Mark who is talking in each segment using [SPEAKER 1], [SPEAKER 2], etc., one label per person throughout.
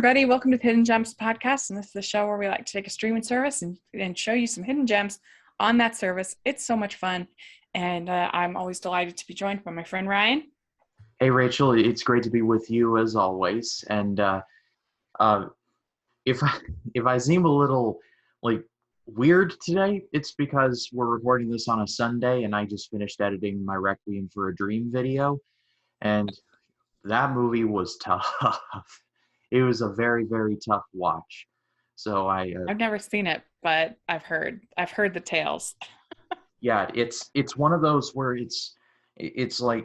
[SPEAKER 1] everybody. Welcome to the Hidden Gems podcast. And this is the show where we like to take a streaming service and show you some hidden gems on that service. It's so much fun. And I'm always delighted to be joined by my friend Ryan.
[SPEAKER 2] Hey, Rachel, it's great to be with you as always. And if I seem a little weird today, it's because we're recording this on a Sunday and I just finished editing my Requiem for a Dream video. And that movie was tough. It was a very, very tough watch. So
[SPEAKER 1] I've never seen it, but I've heard the tales.
[SPEAKER 2] Yeah, it's one of those where it's one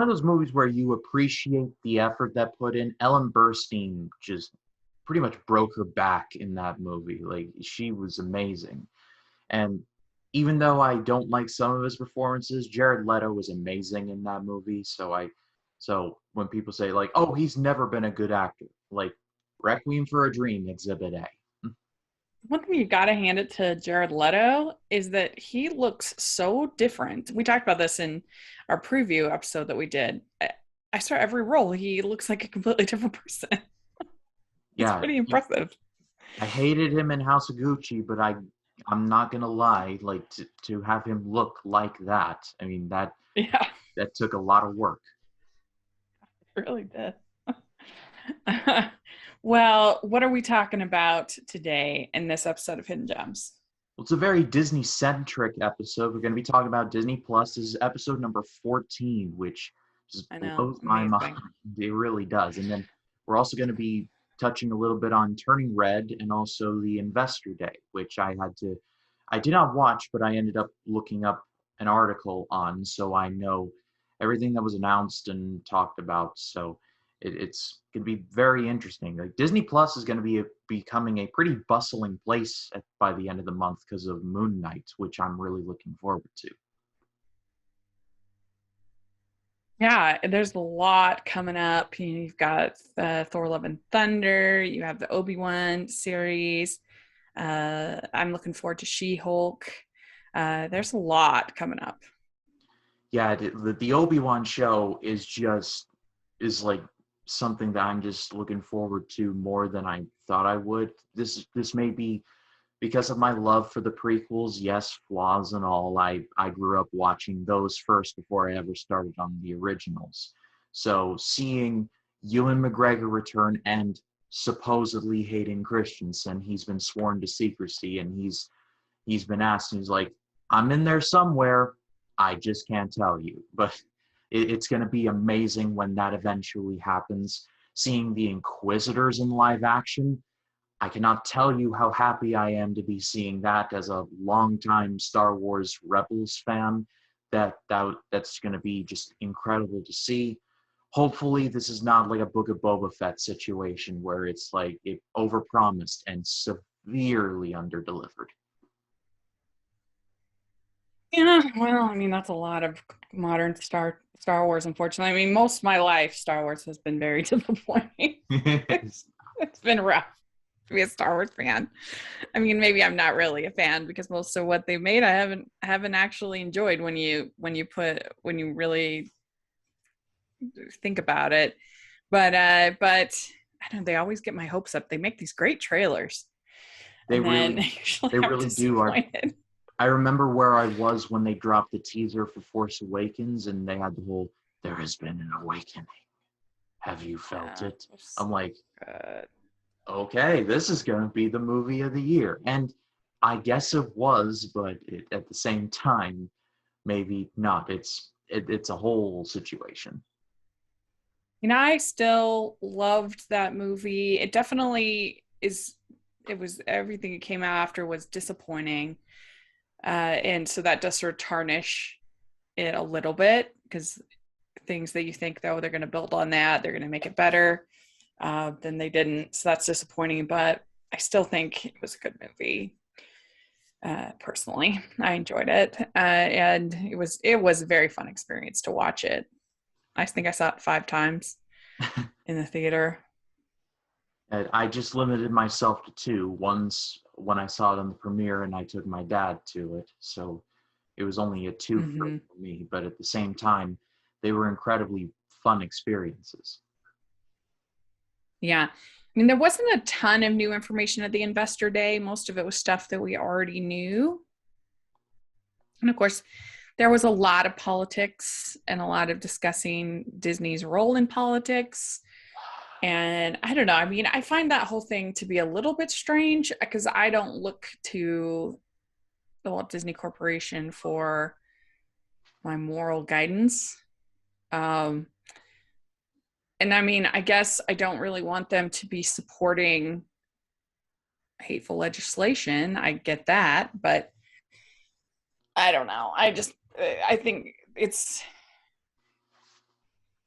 [SPEAKER 2] of those movies where you appreciate the effort that put in. Ellen Burstyn just pretty much broke her back in that movie. Like, she was amazing. And even though I don't like some of his performances, Jared Leto was amazing in that movie. So when people say like, "Oh, he's never been a good actor," like Requiem for a Dream, Exhibit A.
[SPEAKER 1] One thing you gotta hand it to Jared Leto is that he looks so different. We talked about this in our preview episode that we did. I saw every role. He looks like a completely different person. It's pretty impressive.
[SPEAKER 2] I hated him in House of Gucci, but I'm not gonna lie, like to have him look like that. I mean, that took a lot of work.
[SPEAKER 1] It really did. Well, what are we talking about today in this episode of Hidden Gems?
[SPEAKER 2] Well, it's a very Disney-centric episode. We're going to be talking about Disney Plus. This is episode number 14, which just blows my mind. It really does. And then we're also going to be touching a little bit on Turning Red and also the Investor Day, which I did not watch, but I ended up looking up an article on, so I know everything that was announced and talked about. So it's going to be very interesting. Like, Disney Plus is going to be becoming a pretty bustling place by the end of the month because of Moon Knight, which I'm really looking forward to.
[SPEAKER 1] Yeah, there's a lot coming up. You've got Thor: Love and Thunder. You have the Obi-Wan series. I'm looking forward to She-Hulk. There's a lot coming up.
[SPEAKER 2] Yeah, the Obi-Wan show is like something that I'm just looking forward to more than I thought I would. This may be because of my love for the prequels. Yes, flaws and all. I grew up watching those first before I ever started on the originals. So seeing Ewan McGregor return and supposedly Hayden Christensen, he's been sworn to secrecy and he's been asked, and he's like, "I'm in there somewhere. I just can't tell you." But it's going to be amazing when that eventually happens. Seeing the Inquisitors in live action, I cannot tell you how happy I am to be seeing that as a longtime Star Wars Rebels fan. That's going to be just incredible to see. Hopefully this is not like a Book of Boba Fett situation where it's like it overpromised and severely underdelivered.
[SPEAKER 1] Yeah, well, I mean, that's a lot of modern Star Wars, unfortunately. I mean, most of my life, Star Wars has been very disappointing. It's been rough to be a Star Wars fan. I mean, maybe I'm not really a fan because most of what they've made I haven't actually enjoyed when you really think about it. But I don't know, they always get my hopes up. They make these great trailers.
[SPEAKER 2] They really do. I remember where I was when they dropped the teaser for Force Awakens and they had the whole, "There has been an awakening. Have you felt it?" I'm like, okay, this is going to be the movie of the year. And I guess it was, but at the same time, maybe not. It's a whole situation.
[SPEAKER 1] You know, I still loved that movie. It definitely is. It was, everything that came out after was disappointing. And so that does sort of tarnish it a little bit because things that you think, though, they're going to build on that, they're going to make it better, then they didn't. So that's disappointing, but I still think it was a good movie. Personally, I enjoyed it. And it was a very fun experience to watch it. I think I saw it 5 times in the theater.
[SPEAKER 2] I just limited myself to 2. Once when I saw it on the premiere and I took my dad to it. So it was only a 2 for me. But at the same time, they were incredibly fun experiences.
[SPEAKER 1] Yeah. I mean, there wasn't a ton of new information at the investor day. Most of it was stuff that we already knew. And of course, there was a lot of politics and a lot of discussing Disney's role in politics. And I don't know. I mean, I find that whole thing to be a little bit strange because I don't look to the Walt Disney Corporation for my moral guidance. Um, and I mean, I guess I don't really want them to be supporting hateful legislation. I get that, but I don't know. I think it's,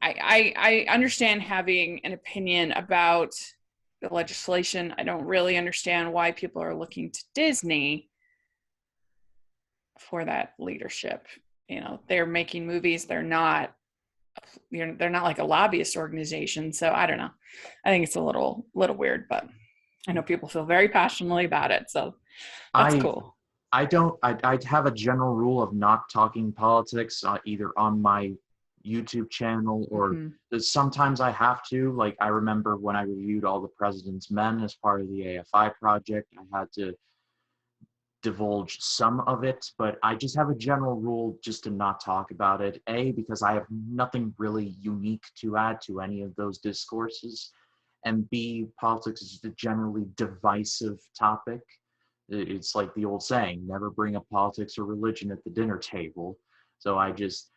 [SPEAKER 1] I understand having an opinion about the legislation. I don't really understand why people are looking to Disney for that leadership. You know, they're making movies. They're not, you know, they're not like a lobbyist organization. So I don't know. I think it's a little weird, but I know people feel very passionately about it. So that's
[SPEAKER 2] I
[SPEAKER 1] cool.
[SPEAKER 2] I don't. I have a general rule of not talking politics either on my YouTube channel or
[SPEAKER 1] Mm-hmm.
[SPEAKER 2] sometimes I have to. Like I remember when I reviewed all the President's Men as part of the AFI project, I had to divulge some of it, but I just have a general rule just to not talk about it. A, because I have nothing really unique to add to any of those discourses, and B, politics is a generally divisive topic. It's like the old saying, never bring up politics or religion at the dinner table. So I just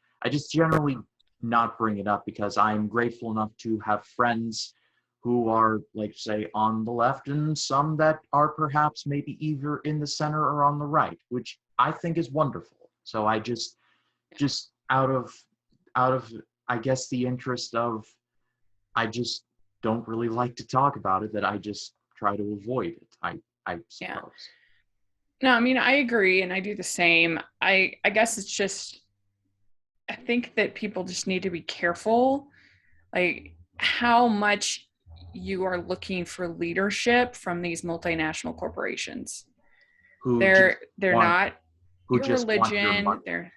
[SPEAKER 2] generally not bring it up because I'm grateful enough to have friends who are, like, say, on the left, and some that are perhaps maybe either in the center or on the right, which I think is wonderful. So I just out of I guess the interest of I just don't really like to talk about it, that I just try to avoid it. I
[SPEAKER 1] Yeah.
[SPEAKER 2] suppose.
[SPEAKER 1] No, I mean, I agree. And I do the same. I guess it's just, I think that people just need to be careful, like how much you are looking for leadership from these multinational corporations.
[SPEAKER 2] Who just
[SPEAKER 1] They're
[SPEAKER 2] want
[SPEAKER 1] not
[SPEAKER 2] who
[SPEAKER 1] your
[SPEAKER 2] just want your
[SPEAKER 1] religion.
[SPEAKER 2] money.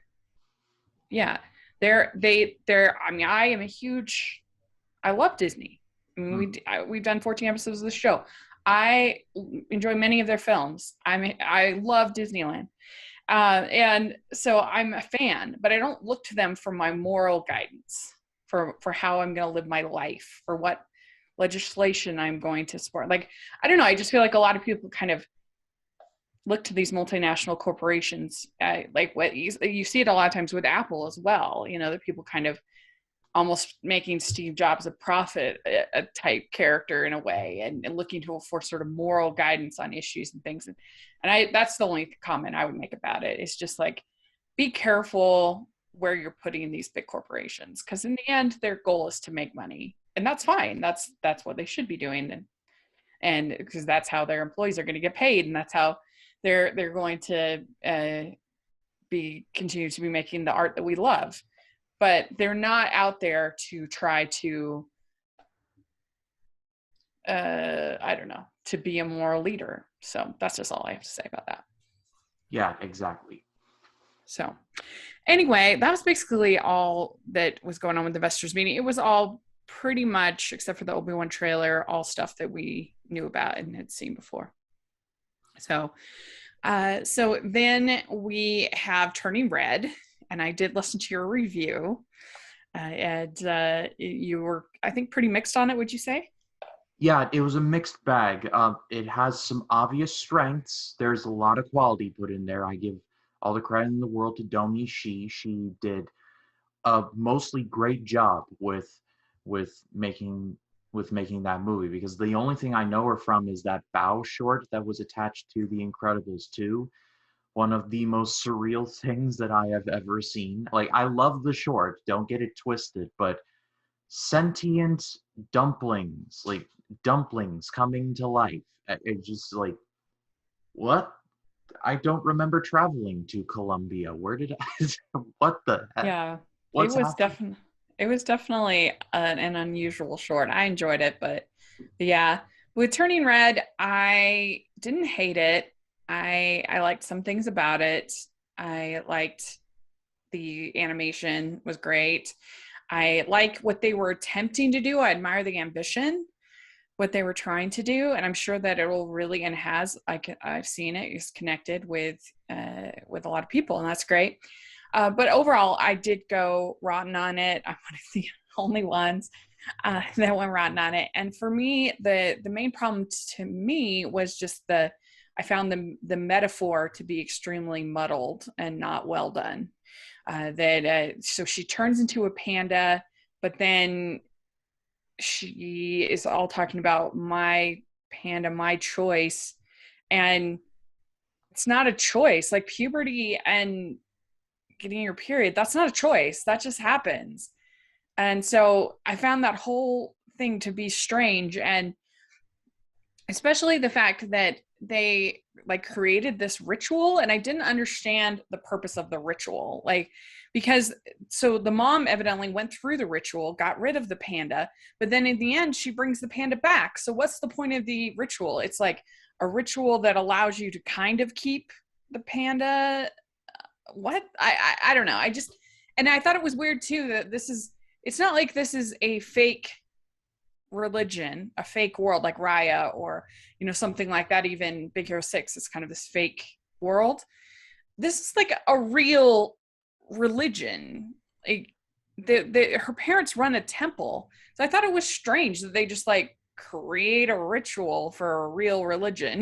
[SPEAKER 1] Yeah, I mean, I am a huge, I love Disney. I mean,
[SPEAKER 2] Mm.
[SPEAKER 1] we've done 14 episodes of the show. I enjoy many of their films. I love Disneyland. And so I'm a fan, but I don't look to them for my moral guidance for how I'm going to live my life, for what legislation I'm going to support. Like, I don't know. I just feel like a lot of people kind of look to these multinational corporations, like what you see it a lot of times with Apple as well. You know, that people kind of almost making Steve Jobs a prophet, a type character in a way, and looking to for sort of moral guidance on issues and things. And I that's the only comment I would make about it. It's just like, be careful where you're putting these big corporations, because in the end, their goal is to make money, and that's fine. That's what they should be doing, and because that's how their employees are going to get paid, and that's how they're going to be continue to be making the art that we love. But they're not out there to try to I don't know, to be a moral leader. So that's just all I have to say about that.
[SPEAKER 2] Yeah, exactly.
[SPEAKER 1] So anyway, that was basically all that was going on with the investors meeting. It was all pretty much, except for the Obi-Wan trailer, all stuff that we knew about and had seen before. So then we have Turning Red, and I did listen to your review, and you were, I think, pretty mixed on it. Would you say?
[SPEAKER 2] Yeah, it was a mixed bag. It has some obvious strengths. There's a lot of quality put in there. I give all the credit in the world to Domi Shi. She did a mostly great job with making making that movie, because the only thing I know her from is that Bow short that was attached to The Incredibles 2. One of the most surreal things that I have ever seen. Like, I love the short, don't get it twisted, but sentient dumplings, like dumplings coming to life. It's just like, what? I don't remember traveling to Colombia. Where did I? What the heck?
[SPEAKER 1] Yeah,
[SPEAKER 2] What's happening?
[SPEAKER 1] it was definitely an unusual short. I enjoyed it, but yeah, with Turning Red, I didn't hate it. I liked some things about it. I liked the animation was great. I like what they were attempting to do. I admire the ambition, what they were trying to do, and I'm sure that it will really, and has, I've seen it is connected with a lot of people, and that's great. But overall, I did go rotten on it. I'm one of the only ones that went rotten on it. And for me, the main problem to me was just I found the metaphor to be extremely muddled and not well done. So she turns into a panda, but then she is all talking about my panda, my choice. And it's not a choice. Like puberty and getting your period, that's not a choice. That just happens. And so I found that whole thing to be strange. And especially the fact that they like created this ritual, and I didn't understand the purpose of the ritual. Like, because so the mom evidently went through the ritual, got rid of the panda, but then in the end she brings the panda back. So what's the point of the ritual? It's like a ritual that allows you to kind of keep the panda. What? I don't know. And I thought it was weird too that it's not like this is a fake religion, a fake world like Raya, or something like that. Even Big Hero 6 is kind of this fake world. This is like a real religion. Like her parents run a temple, so I thought it was strange that they just like create a ritual for a real religion.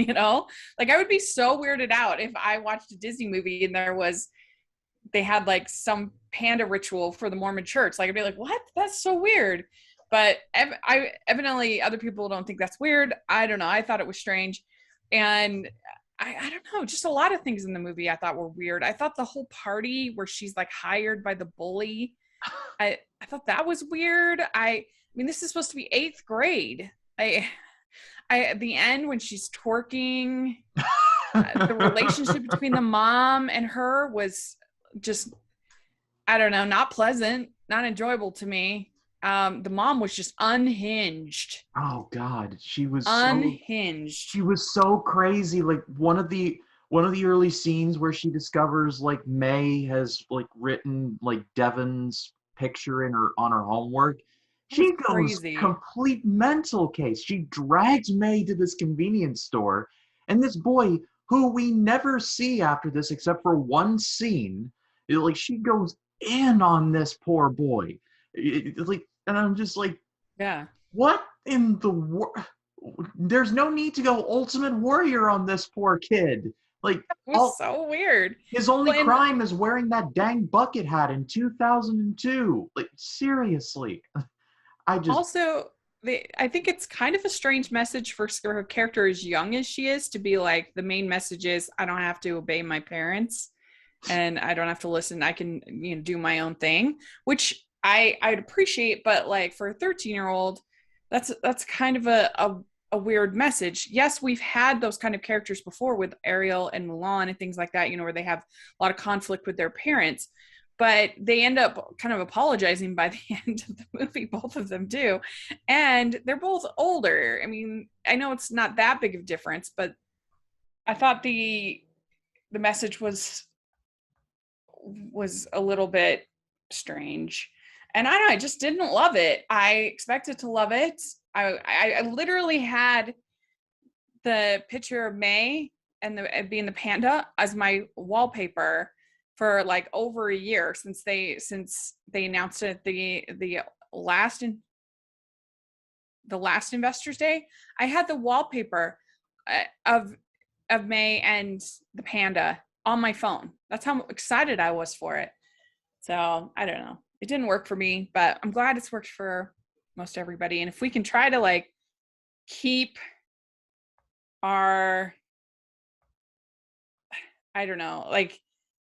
[SPEAKER 1] Like I would be so weirded out if I watched a Disney movie and they had like some panda ritual for the Mormon church. Like I'd be like, what? That's so weird. But evidently other people don't think that's weird. I don't know. I thought it was strange. And I don't know, just a lot of things in the movie I thought were weird. I thought the whole party where she's like hired by the bully, I thought that was weird. I mean, this is supposed to be 8th grade. At the end when she's twerking, the relationship between the mom and her was just, I don't know, not pleasant, not enjoyable to me. The mom was just unhinged.
[SPEAKER 2] Oh God, she was
[SPEAKER 1] unhinged.
[SPEAKER 2] She was so crazy. Like one of the early scenes where she discovers like May has like written like Devon's picture on her homework. She goes
[SPEAKER 1] crazy.
[SPEAKER 2] Complete mental case. She drags May to this convenience store, and this boy who we never see after this except for one scene, like she goes in on this poor boy. And I'm just like,
[SPEAKER 1] yeah,
[SPEAKER 2] what in the world? There's no need to go Ultimate Warrior on this poor kid. Like,
[SPEAKER 1] it was so weird.
[SPEAKER 2] His only crime is wearing that dang bucket hat in 2002. Like, seriously. I
[SPEAKER 1] think it's kind of a strange message for her character as young as she is to be like, the main message is I don't have to obey my parents and I don't have to listen. I can do my own thing, which I'd appreciate, but like for a 13-year-old, that's kind of a weird message. Yes, we've had those kind of characters before with Ariel and Mulan and things like that, where they have a lot of conflict with their parents, but they end up kind of apologizing by the end of the movie. Both of them do, and they're both older. I mean, I know it's not that big of a difference, but I thought the message was a little bit strange. And I don't know, I just didn't love it. I expected to love it. I literally had the picture of May and being the panda as my wallpaper for like over a year since they announced it the last Investors Day. I had the wallpaper of May and the panda on my phone. That's how excited I was for it. So I don't know. It didn't work for me, but I'm glad it's worked for most everybody. And if we can try to like keep our, I don't know, like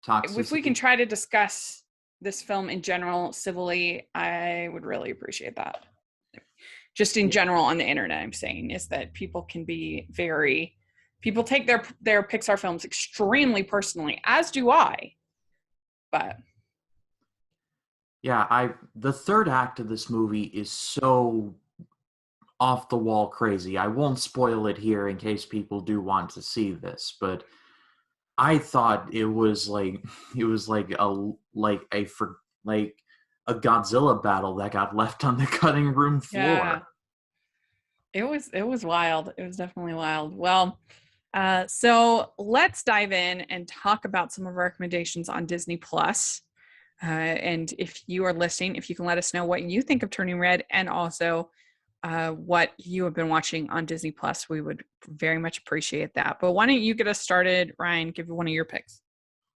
[SPEAKER 1] toxicity. If we can try to discuss this film in general civilly, I would really appreciate that. Just in general on the internet, I'm saying is that people can be people take their Pixar films extremely personally, as do I. But
[SPEAKER 2] yeah, the third act of this movie is so off the wall crazy. I won't spoil it here in case people do want to see this, but I thought it was like a Godzilla battle that got left on the cutting room floor.
[SPEAKER 1] Yeah. It was wild. It was definitely wild. Well, so let's dive in and talk about some of our recommendations on Disney Plus. And if you are listening, if you can let us know what you think of Turning Red, and also what you have been watching on Disney Plus, we would very much appreciate that. But why don't you get us started, Ryan? Give one of your picks.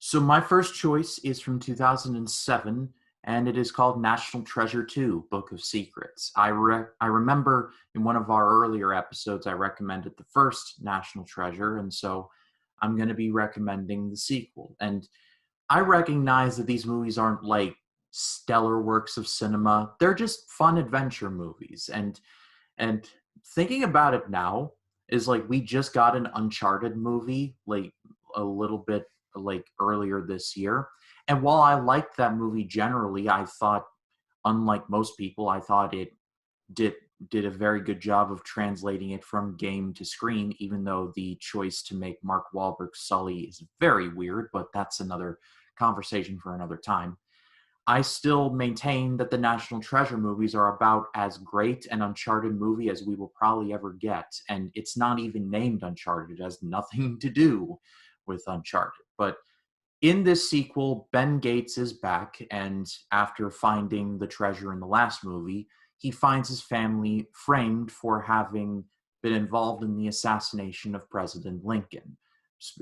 [SPEAKER 2] So my first choice is from 2007, and it is called National Treasure 2, Book of Secrets. I remember in one of our earlier episodes, I recommended the first National Treasure, and so I'm going to be recommending the sequel. And I recognize that these movies aren't like stellar works of cinema. They're just fun adventure movies. And thinking about it now is like we just got an Uncharted movie like a little bit like earlier this year. And while I liked that movie generally, I thought, unlike most people, I thought it did a very good job of translating it from game to screen, even though the choice to make Mark Wahlberg Sully is very weird, but that's another conversation for another time. I still maintain that the National Treasure movies are about as great an Uncharted movie as we will probably ever get. And it's not even named Uncharted. It has nothing to do with Uncharted. But in this sequel, Ben Gates is back, and after finding the treasure in the last movie, he finds his family framed for having been involved in the assassination of President Lincoln.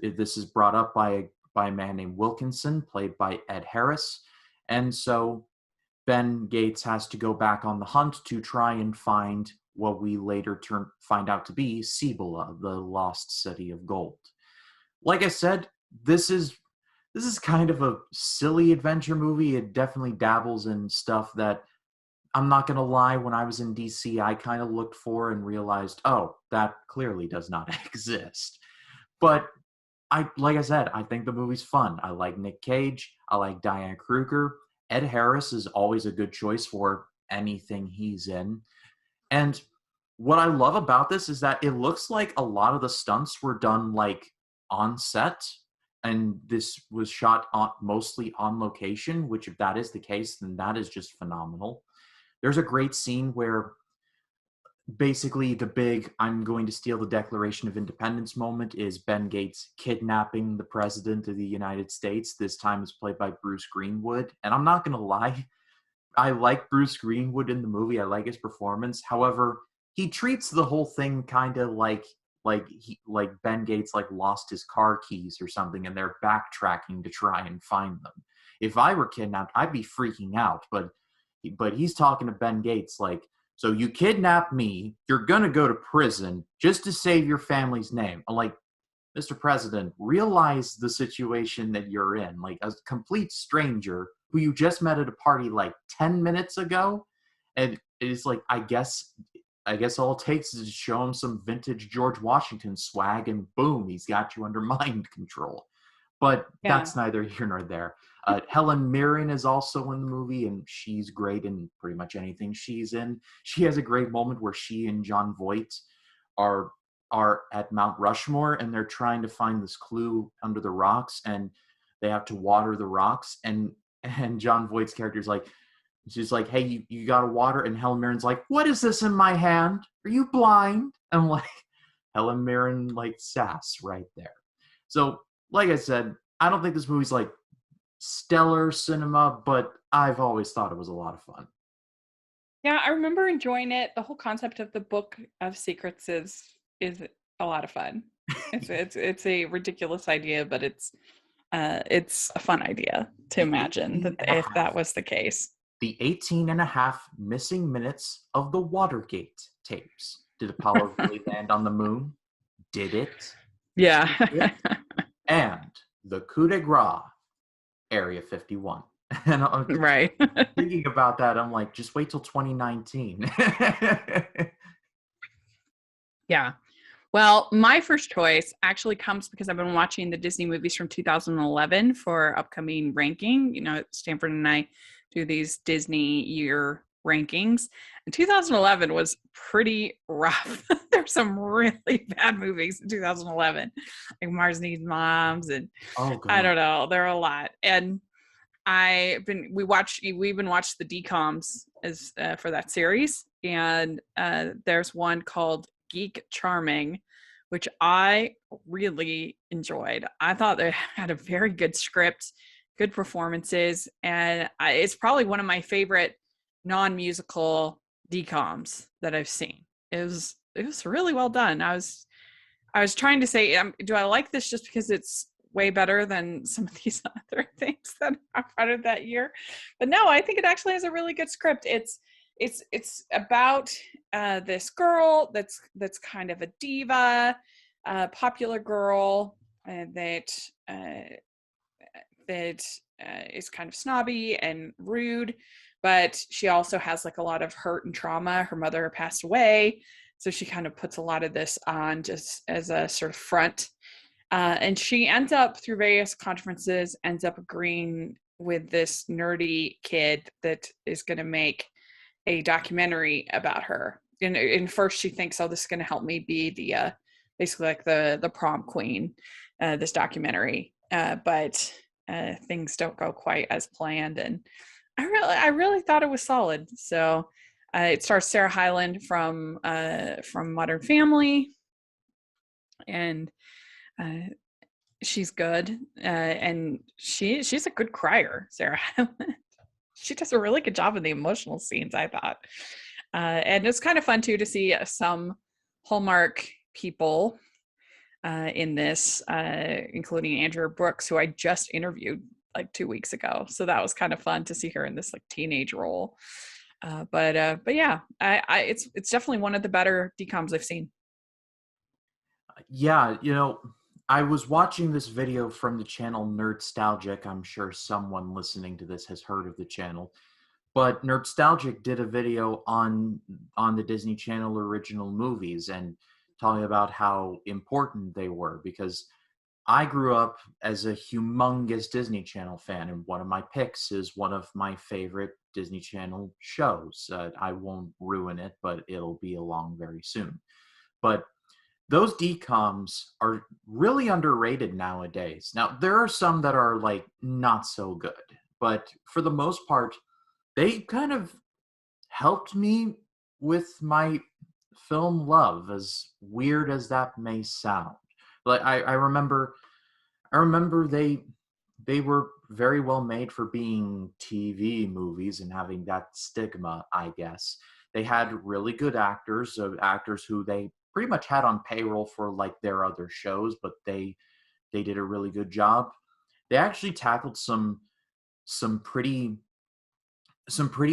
[SPEAKER 2] This is brought up by a man named Wilkinson, played by Ed Harris. And so Ben Gates has to go back on the hunt to try and find what we later find out to be Cibola, the lost city of gold. Like I said, this is kind of a silly adventure movie. It definitely dabbles in stuff that, I'm not going to lie, when I was in DC, I kind of looked for and realized, oh, that clearly does not exist. But like I said, I think the movie's fun. I like Nick Cage. I like Diane Kruger. Ed Harris is always a good choice for anything he's in. And what I love about this is that it looks like a lot of the stunts were done like on set, and this was shot mostly on location, which if that is the case, then that is just phenomenal. There's a great scene where basically the big I'm going to steal the Declaration of Independence moment is Ben Gates kidnapping the president of the United States. This time is played by Bruce Greenwood. And I'm not going to lie, I like Bruce Greenwood in the movie. I like his performance. However, he treats the whole thing kind of like Ben Gates like lost his car keys or something and they're backtracking to try and find them. If I were kidnapped, I'd be freaking out. But he's talking to Ben Gates like, so you kidnap me, you're going to go to prison just to save your family's name. I'm like, Mr. President, realize the situation that you're in. Like a complete stranger who you just met at a party like 10 minutes ago. And it's like, I guess all it takes is to show him some vintage George Washington swag and boom, he's got you under mind control. But that's neither here nor there. Helen Mirren is also in the movie, and she's great in pretty much anything she's in. She has a great moment where she and Jon Voight are at Mount Rushmore, and they're trying to find this clue under the rocks, and they have to water the rocks. And Jon Voight's character is like, she's like, hey, you got to water? And Helen Mirren's like, what is this in my hand? Are you blind? And I'm like, Helen Mirren, like, sass right there. So, like I said, I don't think this movie's like stellar cinema, but I've always thought it was a lot of fun.
[SPEAKER 1] Yeah, I remember enjoying it. The whole concept of the Book of Secrets is a lot of fun. It's a ridiculous idea, but it's a fun idea to imagine that if that was the case.
[SPEAKER 2] The 18 and a half missing minutes of the Watergate tapes. Did Apollo really land on the moon? Did it?
[SPEAKER 1] Yeah.
[SPEAKER 2] And the coup de grace, Area 51. And I'm
[SPEAKER 1] right.
[SPEAKER 2] thinking about that, I'm like, just wait till 2019.
[SPEAKER 1] Yeah. Well, my first choice actually comes because I've been watching the Disney movies from 2011 for upcoming ranking. You know, Stanford and I do these Disney year rankings. And 2011 was pretty rough. There's some really bad movies in 2011, like Mars Needs Moms, and I don't know, there are a lot. And we've been watching the DComs as for that series, and there's one called Geek Charming, which I really enjoyed. I thought they had a very good script, good performances, and it's probably one of my favorite non-musical DComs that I've seen. It was really well done. I was trying to say, do I like this just because it's way better than some of these other things that I've read that year? But no, I think it actually has a really good script. It's about this girl that's kind of a diva, popular girl that is kind of snobby and rude, but she also has like a lot of hurt and trauma. Her mother passed away, so she kind of puts a lot of this on just as a sort of front. And she ends up, through various conferences, ends up agreeing with this nerdy kid that is going to make a documentary about her. And first she thinks, oh, this is going to help me be the basically like the prom queen, this documentary. But things don't go quite as planned. And I really thought it was solid. So it stars Sarah Hyland from Modern Family, and she's good, and she's a good crier, Sarah Hyland. She does a really good job in the emotional scenes, I thought. And it's kind of fun too to see some Hallmark people in this, including Andrea Brooks, who I just interviewed like 2 weeks ago. So that was kind of fun to see her in this like teenage role. But yeah, it's definitely one of the better DComs I've seen.
[SPEAKER 2] Yeah, I was watching this video from the channel Nerdstalgic. I'm sure someone listening to this has heard of the channel. But Nerdstalgic did a video on the Disney Channel original movies and talking about how important they were, because I grew up as a humongous Disney Channel fan, and one of my picks is one of my favorite Disney Channel shows. I won't ruin it, but it'll be along very soon. But those DComs are really underrated nowadays. Now, there are some that are like not so good, but for the most part, they kind of helped me with my film love, as weird as that may sound. Like I remember they were very well made for being TV movies and having that stigma, I guess. They had really good actors who they pretty much had on payroll for like their other shows, but they did a really good job. They actually tackled some pretty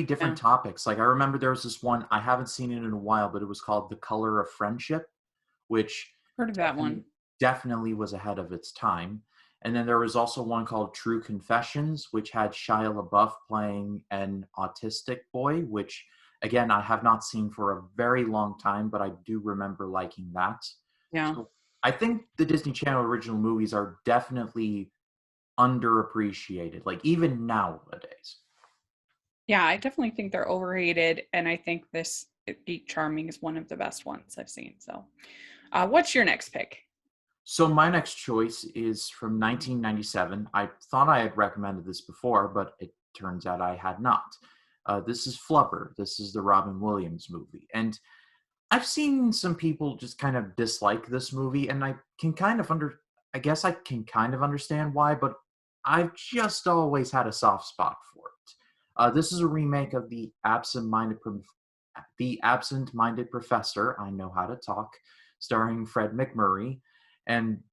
[SPEAKER 2] different topics. Like I remember there was this one, I haven't seen it in a while, but it was called The Color of Friendship, which
[SPEAKER 1] Heard of that one.
[SPEAKER 2] definitely was ahead of its time. And then there was also one called True Confessions, which had Shia LaBeouf playing an autistic boy, which again, I have not seen for a very long time, but I do remember liking that.
[SPEAKER 1] Yeah.
[SPEAKER 2] So I think the Disney Channel original movies are definitely underappreciated, like even nowadays.
[SPEAKER 1] Yeah, I definitely think they're overrated, and I think this Geek Charming is one of the best ones I've seen. So, what's your next pick?
[SPEAKER 2] So my next choice is from 1997. I thought I had recommended this before, but it turns out I had not. This is Flubber. This is the Robin Williams movie. And I've seen some people just kind of dislike this movie, and I guess I can kind of understand why, but I've just always had a soft spot for it. This is a remake of The Absent-Minded Professor, I Know How to Talk, starring Fred McMurray. And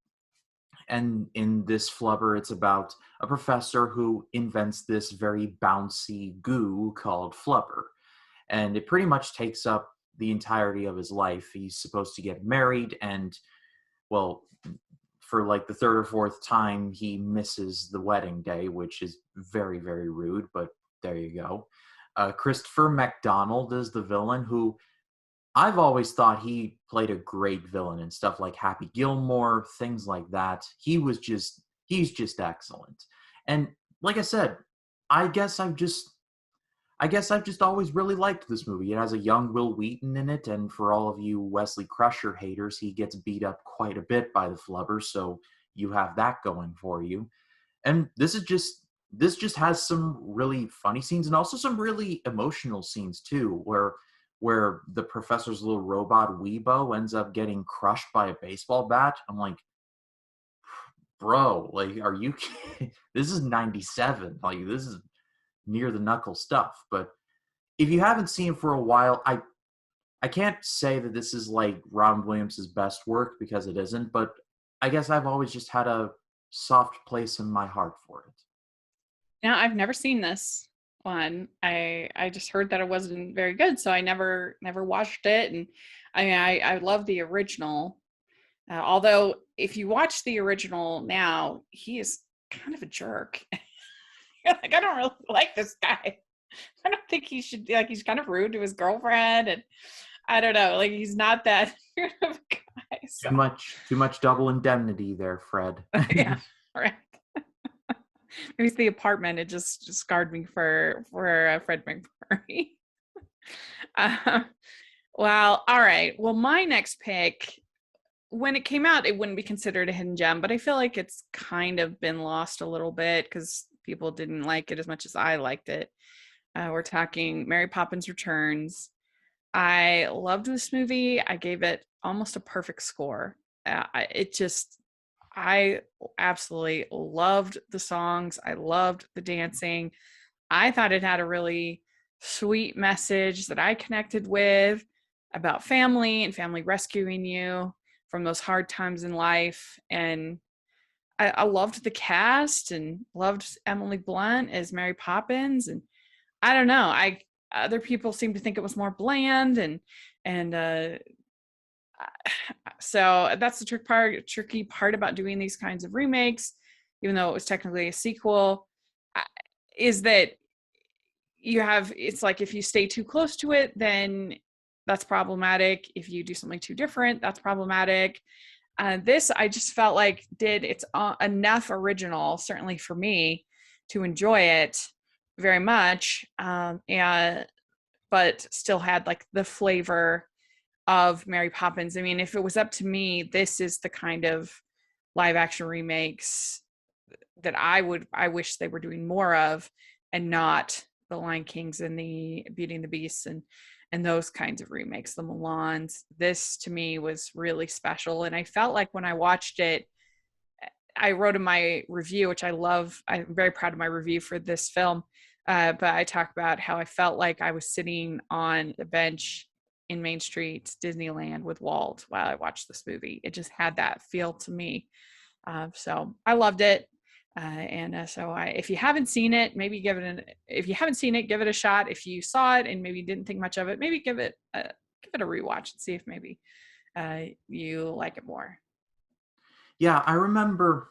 [SPEAKER 2] in this Flubber, it's about a professor who invents this very bouncy goo called Flubber. And it pretty much takes up the entirety of his life. He's supposed to get married, and, well, for like the third or fourth time, he misses the wedding day, which is very, very rude, but there you go. Christopher McDonald is the villain, who I've always thought he played a great villain in stuff like Happy Gilmore, things like that. He's just excellent. And like I said, I guess I've just always really liked this movie. It has a young Will Wheaton in it, and for all of you Wesley Crusher haters, he gets beat up quite a bit by the Flubber, so you have that going for you. And this is just this just has some really funny scenes and also some really emotional scenes too, where the professor's little robot Weebo ends up getting crushed by a baseball bat. I'm like, bro, like, are you kidding? This is 97. Like, this is near the knuckle stuff. But if you haven't seen it for a while, I can't say that this is like Robin Williams' best work because it isn't, but I guess I've always just had a soft place in my heart for it.
[SPEAKER 1] Now, I've never seen this one. I just heard that it wasn't very good, so I never watched it. And I mean, I love the original. Although, if you watch the original now, he is kind of a jerk. Like, I don't really like this guy. I don't think he should, like, he's kind of rude to his girlfriend, and I don't know, like, he's not that good of a guy. So.
[SPEAKER 2] Too much double indemnity there, Fred.
[SPEAKER 1] Yeah, right. Maybe it's the apartment. It just scarred me for Fred McMurray. uh, well, all right. Well, my next pick, when it came out, it wouldn't be considered a hidden gem, but I feel like it's kind of been lost a little bit because people didn't like it as much as I liked it. We're talking Mary Poppins Returns. I loved this movie. I gave it almost a perfect score. I absolutely loved the songs. I loved the dancing. I thought it had a really sweet message that I connected with about family and family rescuing you from those hard times in life. And I loved the cast and loved Emily Blunt as Mary Poppins. And I don't know, other people seem to think it was more bland, and so that's the tricky part about doing these kinds of remakes, even though it was technically a sequel, is that it's like, if you stay too close to it, then that's problematic. If you do something too different, that's problematic. This, I just felt like it's enough original, certainly for me, to enjoy it very much, and but still had like the flavor of Mary Poppins. I mean, if it was up to me, this is the kind of live action remakes that I wish they were doing more of, and not the Lion Kings and the Beauty and the Beasts and those kinds of remakes, the Mulans. This to me was really special, and I felt like when I watched it, I wrote in my review, which I love. I'm very proud of my review for this film. But I talk about how I felt like I was sitting on a bench in Main Street, Disneyland, with Walt while I watched this movie. It just had that feel to me. So I loved it. If you haven't seen it, maybe if you haven't seen it, give it a shot. If you saw it and maybe didn't think much of it, maybe give it a rewatch and see if maybe you like it more.
[SPEAKER 2] Yeah, I remember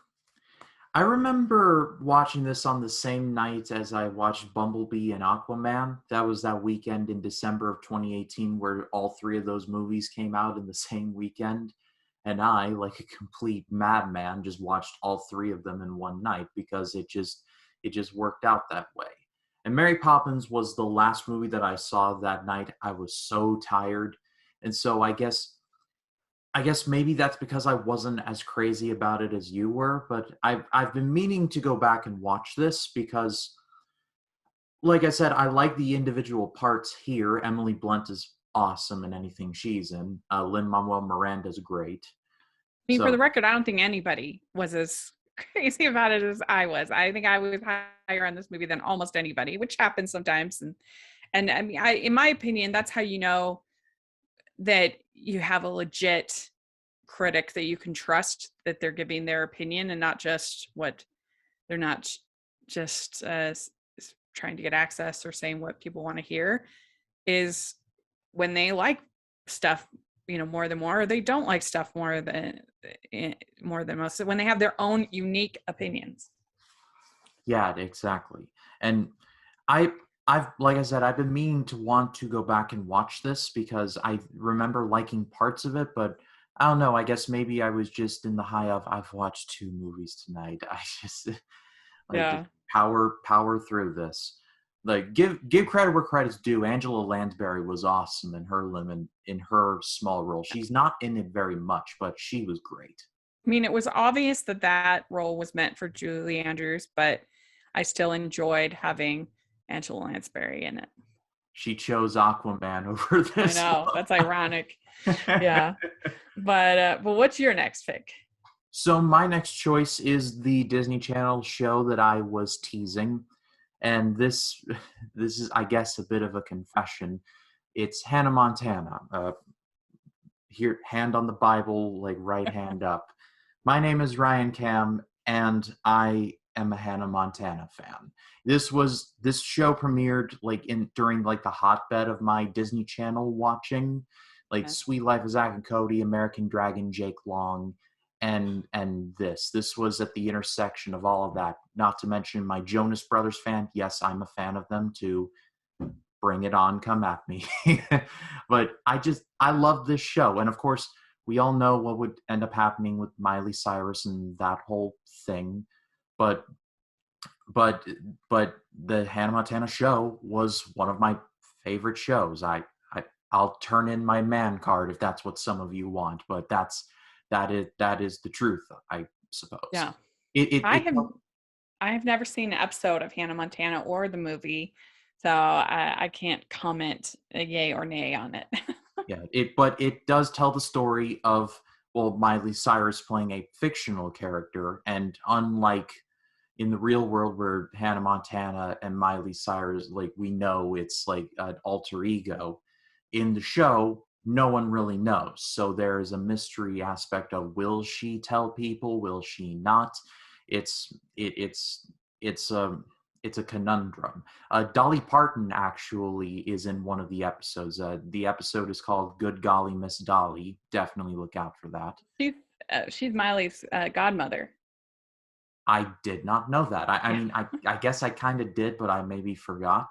[SPEAKER 2] watching this on the same night as I watched Bumblebee and Aquaman. That was that weekend in December of 2018 where all three of those movies came out in the same weekend. And I, like a complete madman, just watched all three of them in one night because it just worked out that way. And Mary Poppins was the last movie that I saw that night. I was so tired. And so I guess maybe that's because I wasn't as crazy about it as you were, but I've been meaning to go back and watch this because, like I said, I like the individual parts here. Emily Blunt is awesome in anything she's in. Lin-Manuel Miranda's great.
[SPEAKER 1] I mean, for
[SPEAKER 2] So
[SPEAKER 1] the record, I don't think anybody was as crazy about it as I was. I think I was higher on this movie than almost anybody, which happens sometimes. And I mean, in my opinion, that's how you know that you have a legit critic that you can trust, that they're giving their opinion and not just what they're not just trying to get access or saying what people want to hear, is when they like stuff, more than more, or they don't like stuff more than most, when they have their own unique opinions.
[SPEAKER 2] yeah, exactly. And I've like I said, I've been meaning to want to go back and watch this because I remember liking parts of it, but I don't know. I guess maybe I was just in the high of I've watched two movies tonight. I just just
[SPEAKER 1] Yeah.
[SPEAKER 2] power through this. Like give credit where credit's due. Angela Lansbury was awesome in her in her small role. She's not in it very much, but she was great.
[SPEAKER 1] I mean, it was obvious that role was meant for Julie Andrews, but I still enjoyed having Angela Lansbury in it.
[SPEAKER 2] She chose Aquaman over
[SPEAKER 1] I
[SPEAKER 2] this
[SPEAKER 1] know, that's ironic. Yeah. But what's your next pick?
[SPEAKER 2] So my next choice is the Disney Channel show that I was teasing, and this is, I guess, a bit of a confession. It's Hannah Montana. Here, hand on the Bible, like right hand up. My name is Ryan Cam, and I am a Hannah Montana fan. This show premiered like during like the hotbed of my Disney Channel watching, like
[SPEAKER 1] Yeah.
[SPEAKER 2] Sweet Life of Zack and Cody, American Dragon, Jake Long, and this was at the intersection of all of that. Not to mention my Jonas Brothers fan. Yes, I'm a fan of them too. Bring it on, come at me. But I love this show, and of course we all know what would end up happening with Miley Cyrus and that whole thing. But but but the Hannah Montana show was one of my favorite shows. I'll turn in my man card if that's what some of you want, but that is the truth, I suppose.
[SPEAKER 1] Yeah.
[SPEAKER 2] It,
[SPEAKER 1] I
[SPEAKER 2] it
[SPEAKER 1] have never seen an episode of Hannah Montana or the movie, so I can't comment a yay or nay on it.
[SPEAKER 2] Yeah, but it does tell the story of, well, Miley Cyrus playing a fictional character, and unlike in the real world where Hannah Montana and Miley Cyrus, like, we know it's like an alter ego, in the show no one really knows. So there's a mystery aspect of, will she tell people, will she not? It's it, it's it's a conundrum. Dolly Parton actually is in one of the episodes. The episode is called "Good Golly, Miss Dolly." Definitely look out for that.
[SPEAKER 1] She's Miley's godmother.
[SPEAKER 2] I did not know that. I
[SPEAKER 1] Yeah.
[SPEAKER 2] mean, I guess I kind of did, but I maybe forgot.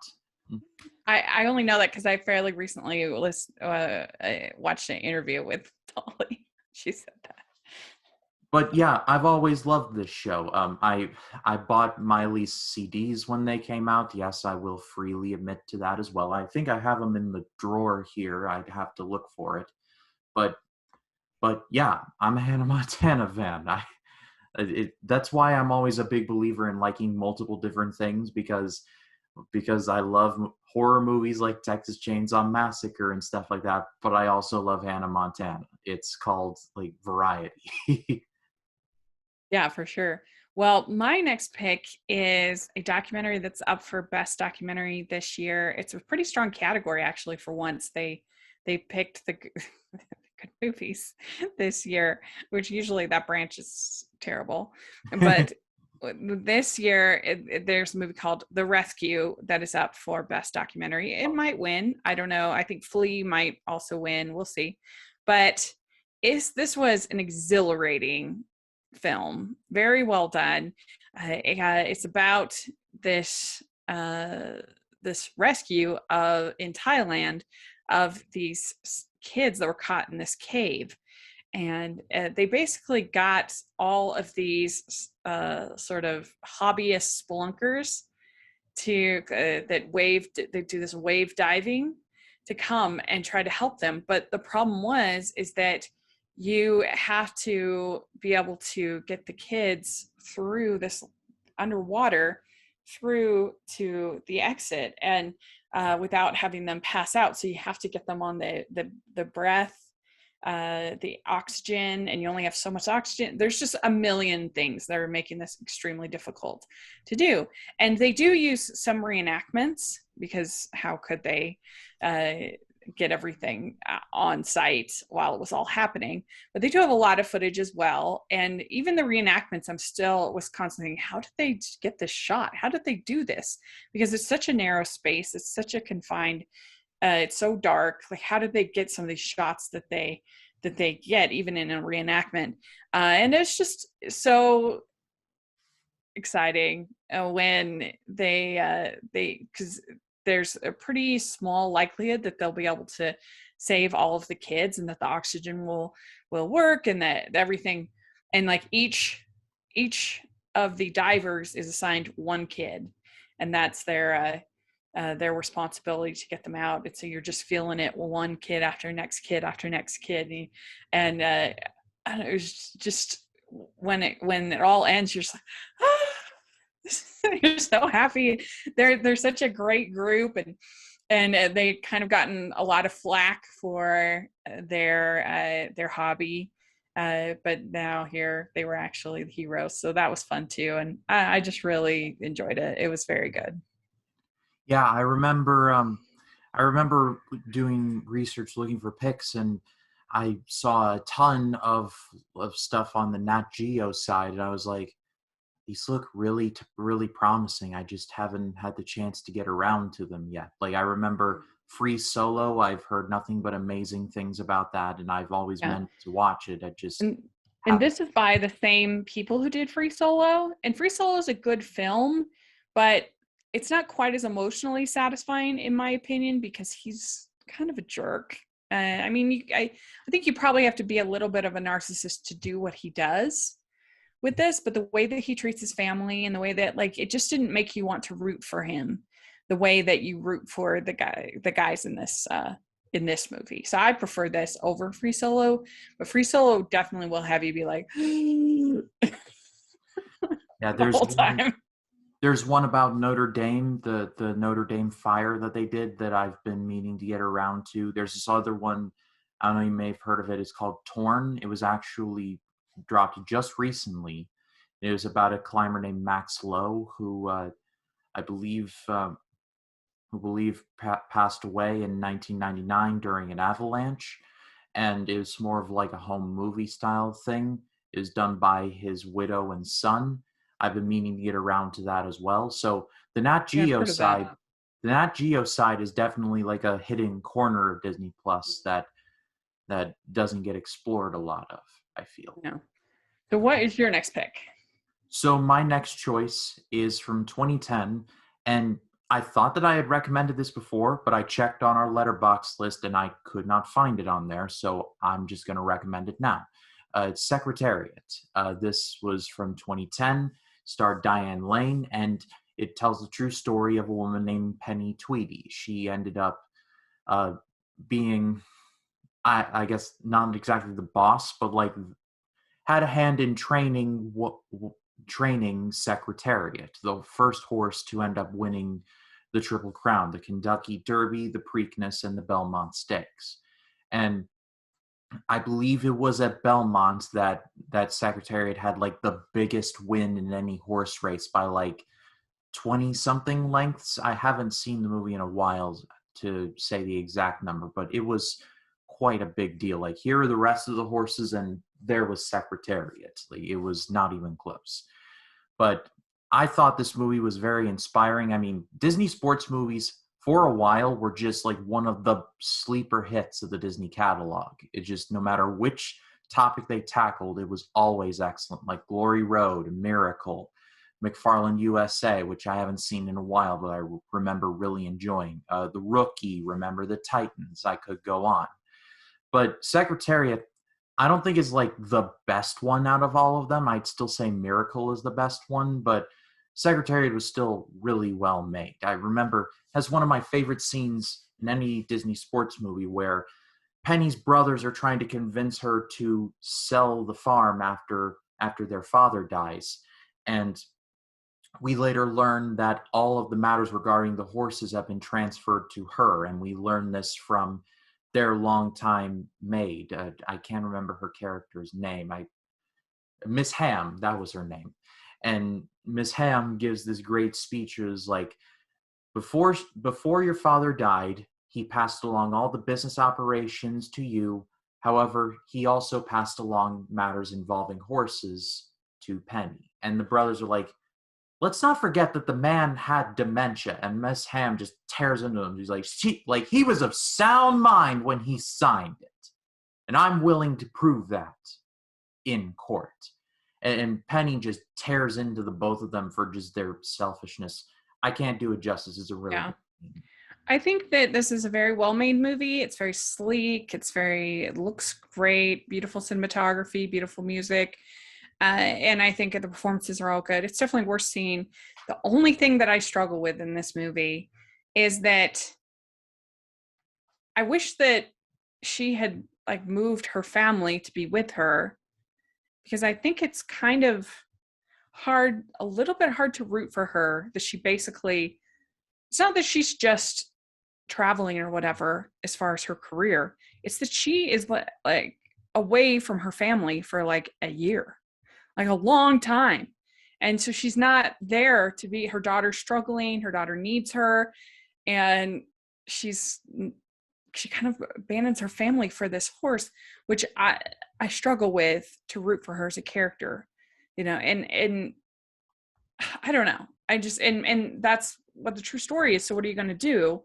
[SPEAKER 1] I only know that because I fairly recently watched an interview with Dolly. She said that.
[SPEAKER 2] But yeah, I've always loved this show. I bought Miley's CDs when they came out. Yes, I will freely admit to that as well. I think I have them in the drawer here. I'd have to look for it. But yeah, I'm a Hannah Montana fan. That's why I'm always a big believer in liking multiple different things, because I love horror movies like Texas Chainsaw Massacre and stuff like that. But I also love Hannah Montana. It's called like variety.
[SPEAKER 1] Yeah, for sure. Well, my next pick is a documentary that's up for best documentary this year. It's a pretty strong category, actually. For once, they picked the good movies this year, which usually that branch is terrible. But this year, there's a movie called The Rescue that is up for best documentary. It might win. I don't know. I think Flea might also win. We'll see. But this was an exhilarating film, very well done. It's about this this rescue in Thailand of these kids that were caught in this cave, and they basically got all of these sort of hobbyist spelunkers to they do this wave diving to come and try to help them. But the problem is that you have to be able to get the kids through this underwater through to the exit, and without having them pass out. So you have to get them on the breath, the oxygen, and you only have so much oxygen. There's just a million things that are making this extremely difficult to do. And they do use some reenactments, because how could they get everything on site while it was all happening? But they do have a lot of footage as well. And even the reenactments, was constantly thinking, how did they get this shot? How did they do this? Because it's such a narrow space. It's such a confined, it's so dark. Like, how did they get some of these shots that they get even in a reenactment? And it's just so exciting when because there's a pretty small likelihood that they'll be able to save all of the kids, and that the oxygen will work, and that everything, and like each of the divers is assigned one kid, and that's their responsibility to get them out. And so you're just feeling it, one kid after next kid after next kid, and it was just when it all ends, you're just like, ah! They're so happy. They're such a great group, and they kind of gotten a lot of flack for their hobby. But now here they were actually the heroes, so that was fun too, and I just really enjoyed it. It was very good.
[SPEAKER 2] Yeah, I remember. I remember doing research looking for pics, and I saw a ton of stuff on the Nat Geo side, and I was like, these look really promising. I just haven't had the chance to get around to them yet. Like I remember Free Solo. I've heard nothing but amazing things about that, and I've always
[SPEAKER 1] Yeah.
[SPEAKER 2] meant to watch it. I just
[SPEAKER 1] And
[SPEAKER 2] haven't.
[SPEAKER 1] this is by the same people who did Free Solo. And Free Solo is a good film, but it's not quite as emotionally satisfying, in my opinion, because he's kind of a jerk. I mean, I think you probably have to be a little bit of a narcissist to do what he does with this, but the way that he treats his family and the way that, like, it just didn't make you want to root for him the way that you root for the guys in this movie. So I prefer this over Free Solo, but Free Solo definitely will have you be like the
[SPEAKER 2] Yeah,
[SPEAKER 1] whole time.
[SPEAKER 2] there's one about Notre Dame, the Notre Dame fire that they did that I've been meaning to get around to. There's this other one, I don't know, you may have heard of it. It's called Torn. It was actually dropped just recently. It was about a climber named Max Lowe who I believe passed away in 1999 during an avalanche, and it was more of like a home movie style thing. It was done by his widow and son. I've been meaning to get around to that as well. So the Nat
[SPEAKER 1] Yeah, I've
[SPEAKER 2] Geo
[SPEAKER 1] heard of that.
[SPEAKER 2] side, the Nat Geo side is definitely like a hidden corner of Disney Plus that doesn't get explored a lot of, I feel.
[SPEAKER 1] No. So what is your next pick?
[SPEAKER 2] So my next choice is from 2010, and I thought that I had recommended this before, but I checked on our letterbox list and I could not find it on there, so I'm just going to recommend it now. It's Secretariat. This was from 2010, starred Diane Lane, and it tells the true story of a woman named Penny Tweedy. She ended up uh, being, I guess, not exactly the boss, but like had a hand in training Secretariat, the first horse to end up winning the Triple Crown, the Kentucky Derby, the Preakness, and the Belmont Stakes. And I believe it was at Belmont that Secretariat had like the biggest win in any horse race by like 20 something lengths. I haven't seen the movie in a while to say the exact number, but it was quite a big deal. Like, here are the rest of the horses, and there was Secretariat. Like, it was not even close. But I thought this movie was very inspiring. I mean, Disney sports movies for a while were just like one of the sleeper hits of the Disney catalog. It just, no matter which topic they tackled, it was always excellent. Like Glory Road, Miracle, McFarland USA, which I haven't seen in a while, but I remember really enjoying. The Rookie, Remember the Titans. I could go on. But Secretariat, I don't think is like the best one out of all of them. I'd still say Miracle is the best one, but Secretariat was still really well made. I remember has one of my favorite scenes in any Disney sports movie where Penny's brothers are trying to convince her to sell the farm after their father dies. And we later learn that all of the matters regarding the horses have been transferred to her, and we learn this from their longtime maid. I can't remember her character's name. Miss Ham, that was her name. And Miss Ham gives this great speech. It was like, before your father died, he passed along all the business operations to you. However, he also passed along matters involving horses to Penny. And the brothers are like, let's not forget that the man had dementia. And Miss Ham just tears into him. She's like, he was of sound mind when he signed it. And I'm willing to prove that in court. And Penny just tears into the both of them for just their selfishness. I can't do it justice. It's a really
[SPEAKER 1] Yeah.
[SPEAKER 2] good scene.
[SPEAKER 1] I think that this is a very well-made movie. It's very sleek. It looks great, beautiful cinematography, beautiful music. And I think the performances are all good. It's definitely worth seeing. The only thing that I struggle with in this movie is that I wish that she had like moved her family to be with her, because I think it's kind of a little bit hard to root for her, that she basically, it's not that she's just traveling or whatever as far as her career. It's that she is like away from her family for like a year, like a long time. And so she's not there to be, her daughter's struggling, her daughter needs her, and she kind of abandons her family for this horse, which I struggle with to root for her as a character, and I don't know. I just, and that's what the true story is. So what are you going to do?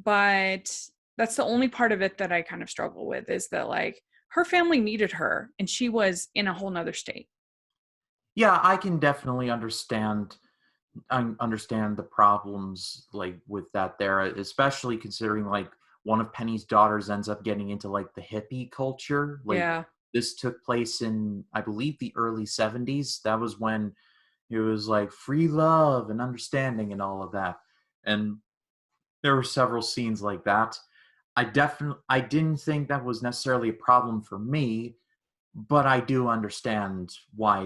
[SPEAKER 1] But that's the only part of it that I kind of struggle with, is that like her family needed her and she was in a whole nother state.
[SPEAKER 2] Yeah, I can definitely understand the problems like with that there, especially considering like one of Penny's daughters ends up getting into like the hippie culture. Like
[SPEAKER 1] Yeah.
[SPEAKER 2] this took place in, I believe, the early 70s. That was when it was like free love and understanding and all of that. And there were several scenes like that. I didn't think that was necessarily a problem for me, but I understand why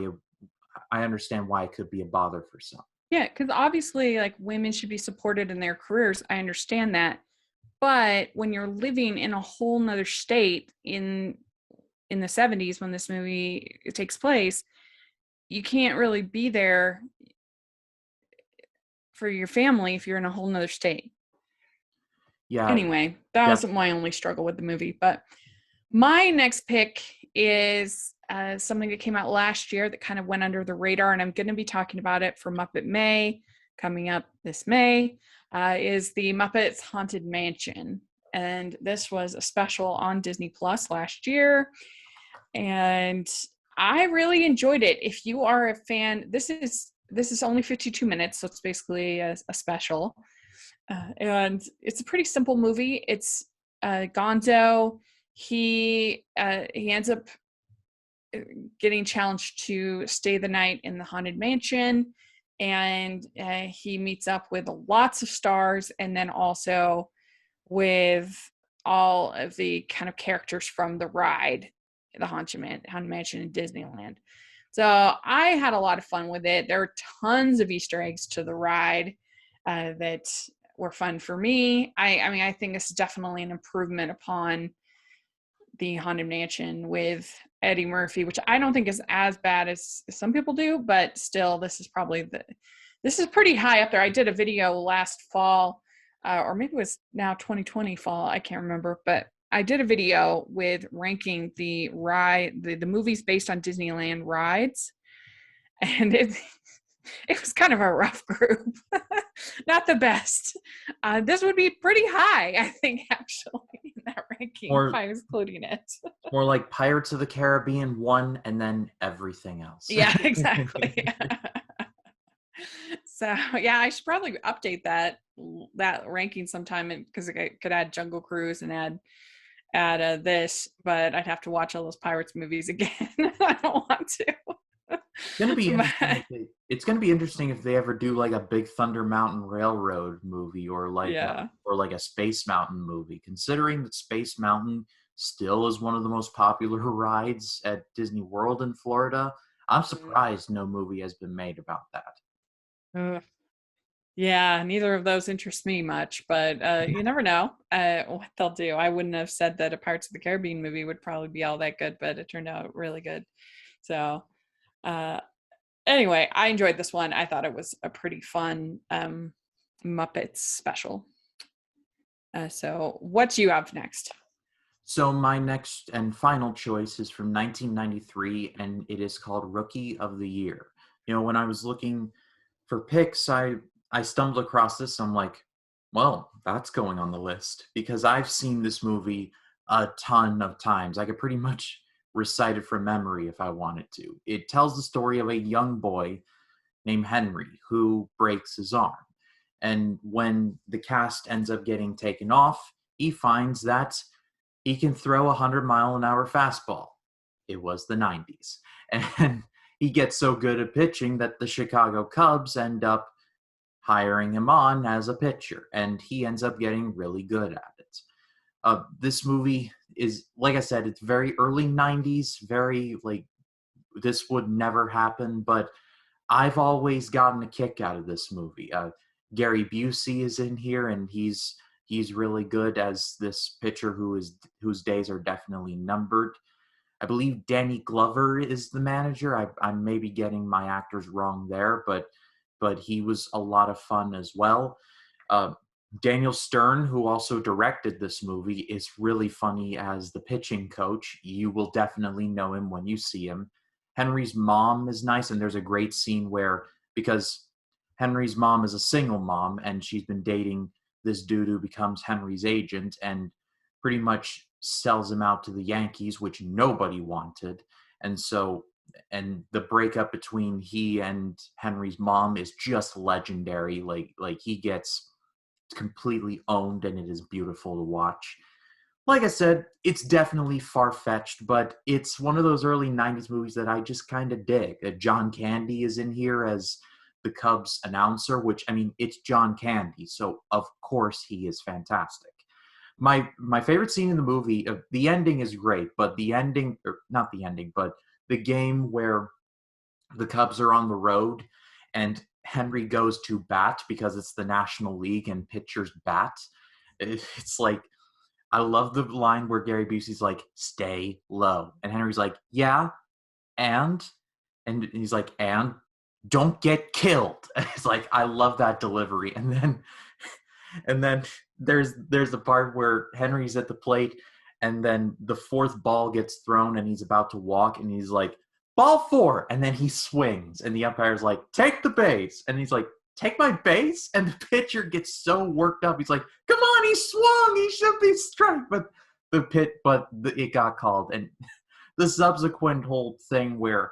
[SPEAKER 2] it could be a bother for some.
[SPEAKER 1] Yeah, because obviously, like, women should be supported in their careers. I understand that. But when you're living in a whole nother state in the 70s when this movie takes place, you can't really be there for your family if you're in a whole nother state.
[SPEAKER 2] Yeah,
[SPEAKER 1] Anyway, that was my only struggle with the movie. But my next pick is something that came out last year that kind of went under the radar, and I'm going to be talking about it for Muppet May coming up this May, is the Muppets Haunted Mansion. And this was a special on Disney Plus last year, and I really enjoyed it. If you are a fan, this is only 52 minutes, so it's basically a special. And it's a pretty simple movie. It's Gonzo. He ends up getting challenged to stay the night in the haunted mansion, and he meets up with lots of stars, and then also with all of the kind of characters from the ride, the haunted mansion in Disneyland. So I had a lot of fun with it. There are tons of Easter eggs to the ride that were fun for me. I mean, I think it's definitely an improvement upon the Haunted Mansion with Eddie Murphy, which I don't think is as bad as some people do, but still, this is pretty high up there. I did a video last fall, or maybe it was now 2020 fall, I can't remember, but I did a video with ranking the movies based on Disneyland rides, and it was kind of a rough group. Not the best. This would be pretty high, I think, actually, in that ranking, if I was including it.
[SPEAKER 2] More like Pirates of the Caribbean 1 and then everything else.
[SPEAKER 1] Yeah, exactly. So, yeah, I should probably update that ranking sometime, because I could add Jungle Cruise and add this, but I'd have to watch all those Pirates movies again. I don't want to.
[SPEAKER 2] It's gonna be interesting if they ever do like a Big Thunder Mountain Railroad movie, or like a Space Mountain movie. Considering that Space Mountain still is one of the most popular rides at Disney World in Florida, I'm surprised no movie has been made about that.
[SPEAKER 1] Yeah, neither of those interest me much, but you never know what they'll do. I wouldn't have said that a Pirates of the Caribbean movie would probably be all that good, but it turned out really good. So anyway, I enjoyed this one. I thought it was a pretty fun Muppets special. So what do you have next?
[SPEAKER 2] So my next and final choice is from 1993, and it is called Rookie of the Year. When I was looking for picks, I stumbled across this. I'm like, well, that's going on the list, because I've seen this movie a ton of times. I could pretty much recite it from memory if I wanted to. It tells the story of a young boy named Henry who breaks his arm. And when the cast ends up getting taken off, he finds that he can throw a 100-mile-an-hour fastball. It was the 90s. And he gets so good at pitching that the Chicago Cubs end up hiring him on as a pitcher, and he ends up getting really good at it. This movie is, like I said, it's very early 90s, very like, this would never happen, but I've always gotten a kick out of this movie. Gary Busey is in here, and he's really good as this pitcher whose days are definitely numbered. I believe Danny Glover is the manager. I'm maybe getting my actors wrong there, but he was a lot of fun as well. Uh, Daniel Stern, who also directed this movie, is really funny as the pitching coach. You will definitely know him when you see him. Henry's mom is nice, and there's a great scene where, because Henry's mom is a single mom and she's been dating this dude who becomes Henry's agent and pretty much sells him out to the Yankees, which nobody wanted. And so, and the breakup between he and Henry's mom is just legendary. Like he gets completely owned, and it is beautiful to watch. Like I said, it's definitely far-fetched, but it's one of those early 90s movies that I just kind of dig. John Candy is in here as the Cubs announcer, which, I mean, it's John Candy, so of course he is fantastic. My favorite scene in the movie, the ending is great, but the ending, or not the ending, but the game where the Cubs are on the road and Henry goes to bat because it's the National League and pitchers bat. It's like, I love the line where Gary Busey's like, "Stay low," and Henry's like, "Yeah, and he's like, "And don't get killed." It's like, I love that delivery. And then there's the part where Henry's at the plate, and then the fourth ball gets thrown, and he's about to walk, and he's like, "Ball four," and then he swings, and the umpire's like, "Take the base," and he's like, "Take my base?" And the pitcher gets so worked up. He's like, "Come on, he swung. He should be struck." But it got called. And the subsequent whole thing where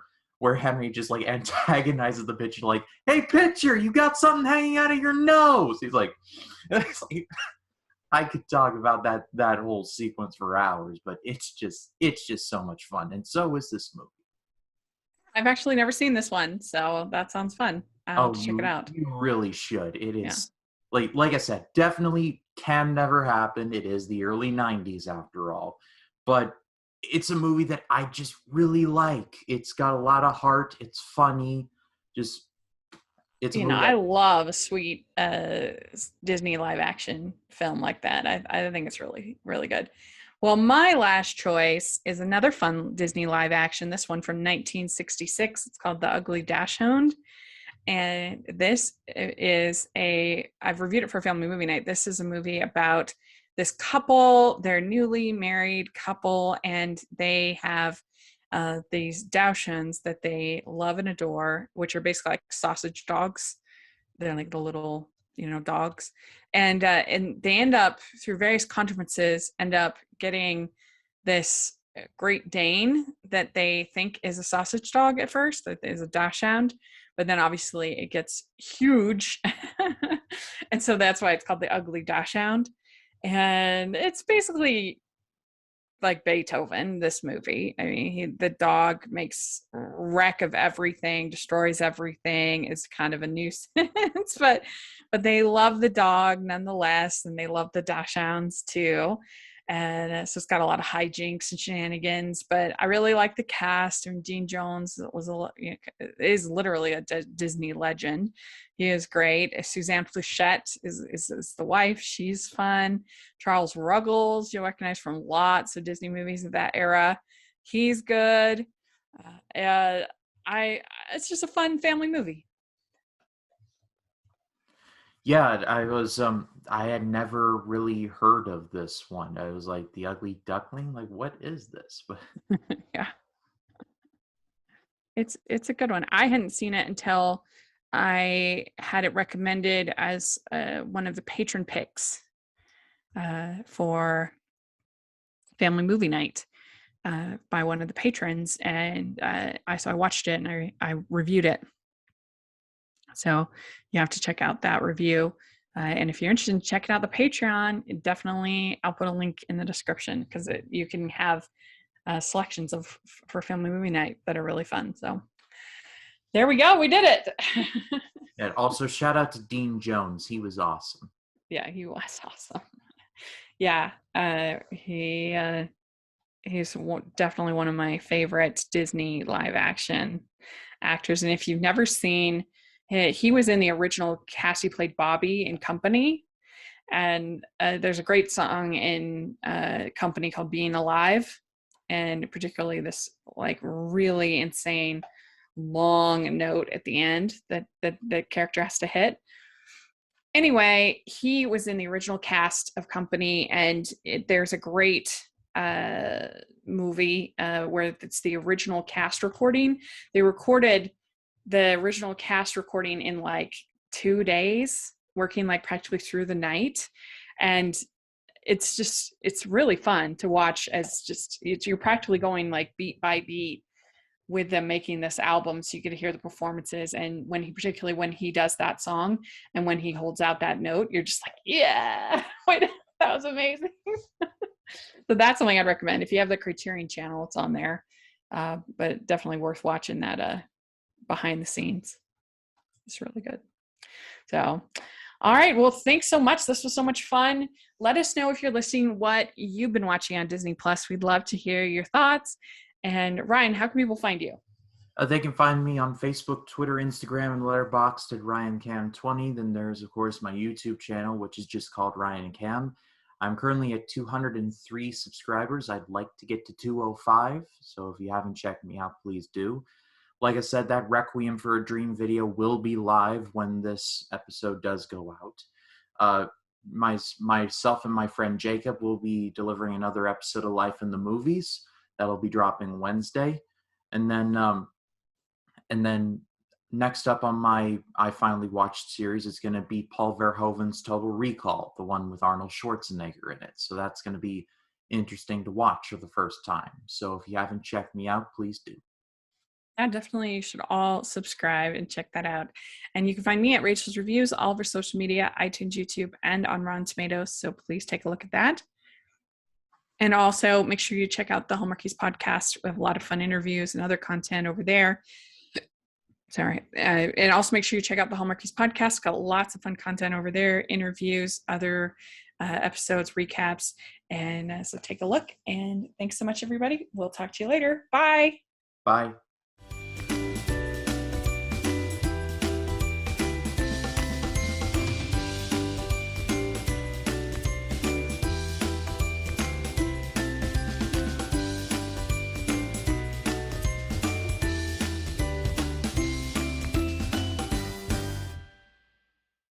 [SPEAKER 2] Henry just like antagonizes the pitcher, like, "Hey pitcher, you got something hanging out of your nose." He's like, it's like I could talk about that whole sequence for hours, but it's just so much fun. And so is this movie.
[SPEAKER 1] I've actually never seen this one, so that sounds fun. I'll have to check it out.
[SPEAKER 2] You really should. It
[SPEAKER 1] Yeah.
[SPEAKER 2] is like I said, definitely can never happen. It is the early 90s after all. But it's a movie that I just really like. It's got a lot of heart. It's funny. Just it's a movie
[SPEAKER 1] I love a sweet Disney live action film like that. I think it's really, really good. Well, my last choice is another fun Disney live action, this one from 1966. It's called The Ugly Dachshund. And this is I've reviewed it for Family Movie Night. This is a movie about this couple, they're newly married couple, and they have these Dachshunds that they love and adore, which are basically like sausage dogs. They're like the little, dogs. And they end up, through various contrivances, end up getting this Great Dane that they think is a sausage dog at first, that is a Dachshund, but then obviously it gets huge. And so that's why it's called The Ugly Dachshund. And it's basically like Beethoven, this movie. I mean, the dog makes wreck of everything, destroys everything, is kind of a nuisance, but they love the dog nonetheless, and they love the Dachshunds too. And so it's got a lot of hijinks and shenanigans, but I really like the cast. And Dean Jones is literally a Disney legend. He is great. Suzanne Pleshette is the wife. She's fun. Charles Ruggles, you'll recognize from lots of Disney movies of that era. He's good. It's just a fun family movie.
[SPEAKER 2] Yeah, I had never really heard of this one. I was like, The Ugly Duckling? Like, what is this? But
[SPEAKER 1] Yeah. It's a good one. I hadn't seen it until I had it recommended as one of the patron picks for Family Movie Night by one of the patrons, and so I watched it and I reviewed it. So you have to check out that review. And if you're interested in checking out the Patreon, definitely I'll put a link in the description, because you can have selections for Family Movie Night that are really fun. So there we go. We did it.
[SPEAKER 2] and also shout out to Dean Jones. He was awesome.
[SPEAKER 1] Yeah, he was awesome. Yeah, he's definitely one of my favorite Disney live action actors. And if you've never seen, he was in the original cast. He played Bobby in Company. And there's a great song in Company called Being Alive. And particularly this like really insane long note at the end that the character has to hit. Anyway, he was in the original cast of Company, and there's a great movie where it's the original cast recording. They recorded the original cast recording in like 2 days, working like practically through the night. And it's really fun to watch, as you're practically going like beat by beat with them making this album, so you get to hear the performances. And particularly when he does that song and when he holds out that note, you're just like, yeah, wait, that was amazing. So that's something I'd recommend. If you have the Criterion channel, it's on there, but definitely worth watching that behind the scenes. It's really good. So all right, well, thanks so much. This was so much fun. Let us know if you're listening what you've been watching on Disney Plus. We'd love to hear your thoughts. And Ryan, how can people find you?
[SPEAKER 2] They can find me on Facebook, Twitter, Instagram, and Letterboxd at RyanCam20. Then there's, of course, my YouTube channel, which is just called Ryan and Cam. I'm currently at 203 subscribers. I'd like to get to 205. So if you haven't checked me out, please do. Like I said, that Requiem for a Dream video will be live when this episode does go out. Myself and my friend Jacob will be delivering another episode of Life in the Movies. That'll be dropping Wednesday. And then next up on my I Finally Watched series is going to be Paul Verhoeven's Total Recall, the one with Arnold Schwarzenegger in it. So that's going to be interesting to watch for the first time. So if you haven't checked me out, please do.
[SPEAKER 1] Yeah, definitely. You should all subscribe and check that out. And you can find me at Rachel's Reviews, all over social media, iTunes, YouTube, and on Rotten Tomatoes. So please take a look at that. And also make sure you check out the Hallmarkies podcast. We have a lot of fun interviews and other content over there. Sorry. And also make sure you check out the Hallmarkies podcast. Got lots of fun content over there, interviews, other episodes, recaps. And so take a look. And thanks so much, everybody. We'll talk to you later. Bye.
[SPEAKER 2] Bye.